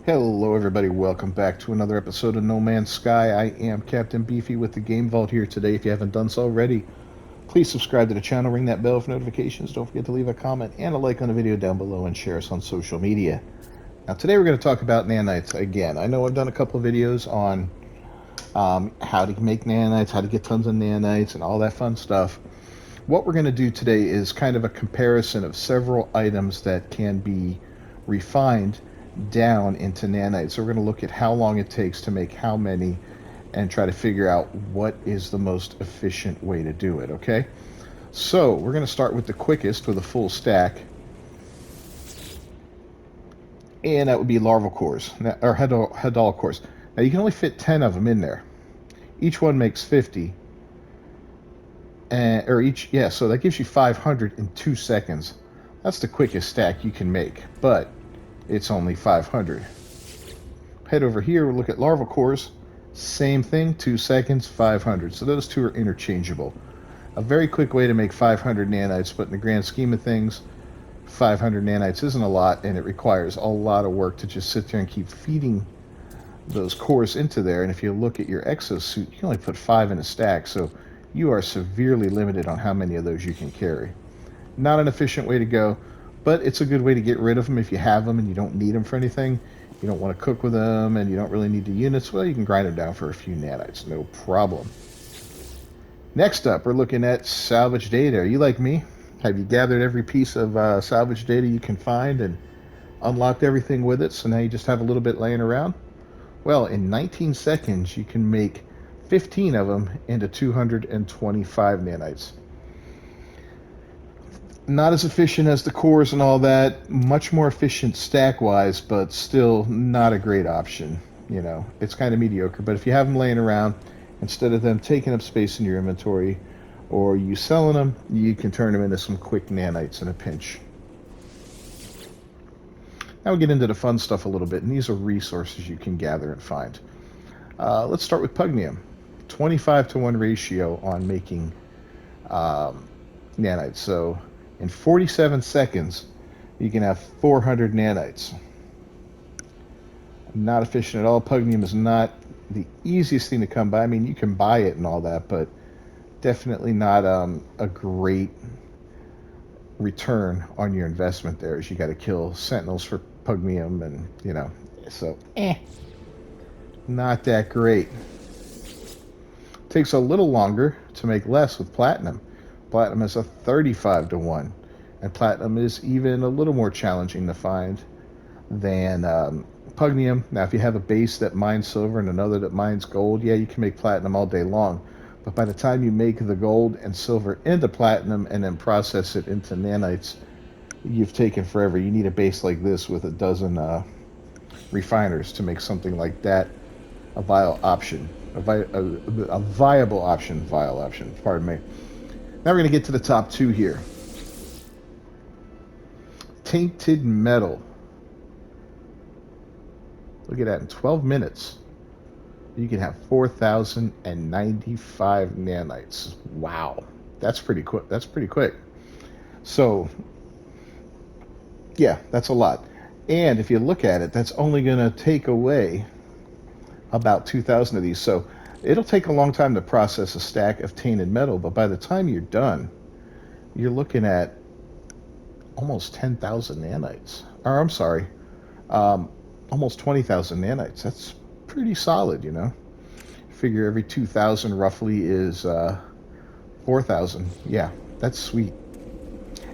Hello everybody, welcome back to another episode of No Man's Sky. I am Captain Beefy with the Game Vault here today. If you haven't done so already, please subscribe to the channel, ring that bell for notifications. Don't forget to leave a comment and a like on the video down below and share us on social media. Now today we're going to talk about nanites again. I know I've done a couple of videos on how to make nanites, how to get tons of nanites and all that fun stuff. What we're going to do today is kind of a comparison of several items that can be refined down into nanites. So we're going to look at how long it takes to make how many and try to figure out what is the most efficient way to do it, okay? So we're going to start with the quickest with a full stack, and that would be larval cores, or hedal cores. Now you can only fit 10 of them in there. Each one makes 50. So that gives you 500 in 2 seconds. That's the quickest stack you can make, but it's only 500. Head over here, we'll look at larval cores. Same thing, 2 seconds, 500. So those two are interchangeable. A very quick way to make 500 nanites, but in the grand scheme of things, 500 nanites isn't a lot, and it requires a lot of work to just sit there and keep feeding those cores into there. And if you look at your exosuit, you can only put 5 in a stack, so you are severely limited on how many of those you can carry. Not an efficient way to go, but it's a good way to get rid of them if you have them and you don't need them for anything. You don't want to cook with them and you don't really need the units. Well, you can grind them down for a few nanites, no problem. Next up, we're looking at salvage data. Are you like me? Have you gathered every piece of salvage data you can find and unlocked everything with it, so now you just have a little bit laying around? Well, in 19 seconds, you can make 15 of them into 225 nanites. Not as efficient as the cores and all that, much more efficient stack-wise, but still not a great option. You know, it's kind of mediocre, but if you have them laying around, instead of them taking up space in your inventory or you selling them, you can turn them into some quick nanites in a pinch. Now we'll get into the fun stuff a little bit, and these are resources you can gather and find. Let's start with Pugnum. 25-to-1 ratio on making nanites. So in 47 seconds, you can have 400 nanites. Not efficient at all. Pugnum is not the easiest thing to come by. I mean, you can buy it and all that, but definitely not a great return on your investment there, as you got to kill sentinels for Pugnum, and, you know, so not that great. Takes a little longer to make less with platinum. Platinum is a 35-to-1, and platinum is even a little more challenging to find than Pugnum. Now, if you have a base that mines silver and another that mines gold, yeah, you can make platinum all day long. But by the time you make the gold and silver into platinum and then process it into nanites, you've taken forever. You need a base like this with a dozen refiners to make something like that a viable option. A viable option, pardon me. Now we're going to get to the top two here. Tainted Metal. Look at that, in 12 minutes, you can have 4,095 nanites. Wow, that's pretty quick. So, yeah, that's a lot. And if you look at it, that's only going to take away about 2,000 of these. So it'll take a long time to process a stack of tainted metal, but by the time you're done, you're looking at almost 10,000 nanites. Or I'm sorry, almost 20,000 nanites. That's pretty solid, you know. Figure every 2,000 roughly is 4,000. Yeah, that's sweet.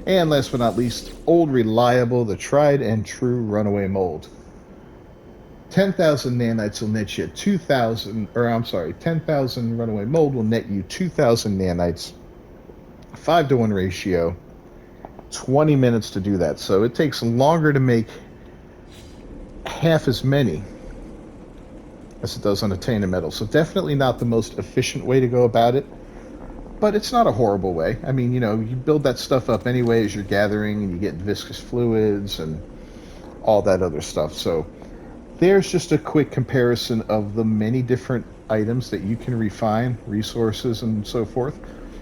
And last but not least, old reliable, the tried and true Runaway Mold. 10,000 nanites will net you 10,000 Runaway Mold will net you 2,000 nanites. 5-to-1 ratio. 20 minutes to do that. So it takes longer to make half as many as it does on a Tainted Metal. So definitely not the most efficient way to go about it, but it's not a horrible way. I mean, you know, you build that stuff up anyway as you're gathering, and you get viscous fluids and all that other stuff. So there's just a quick comparison of the many different items that you can refine, resources and so forth,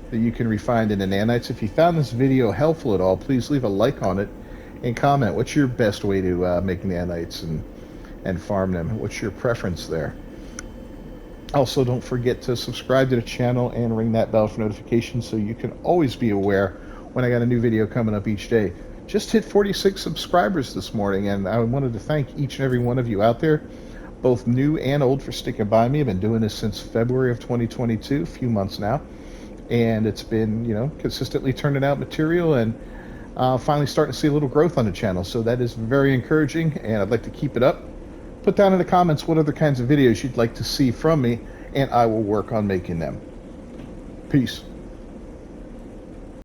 that you can refine into nanites. If you found this video helpful at all, please leave a like on it and comment. What's your best way to make nanites? And and farm them. What's your preference there? Also, don't forget to subscribe to the channel and ring that bell for notifications so you can always be aware when I got a new video coming up each day. Just hit 46 subscribers this morning, and I wanted to thank each and every one of you out there, both new and old, for sticking by me. I've been doing this since February of 2022, a few months now, and it's been, consistently turning out material and finally starting to see a little growth on the channel. So that is very encouraging, and I'd like to keep it up. Put down in the comments what other kinds of videos you'd like to see from me, and I will work on making them. Peace.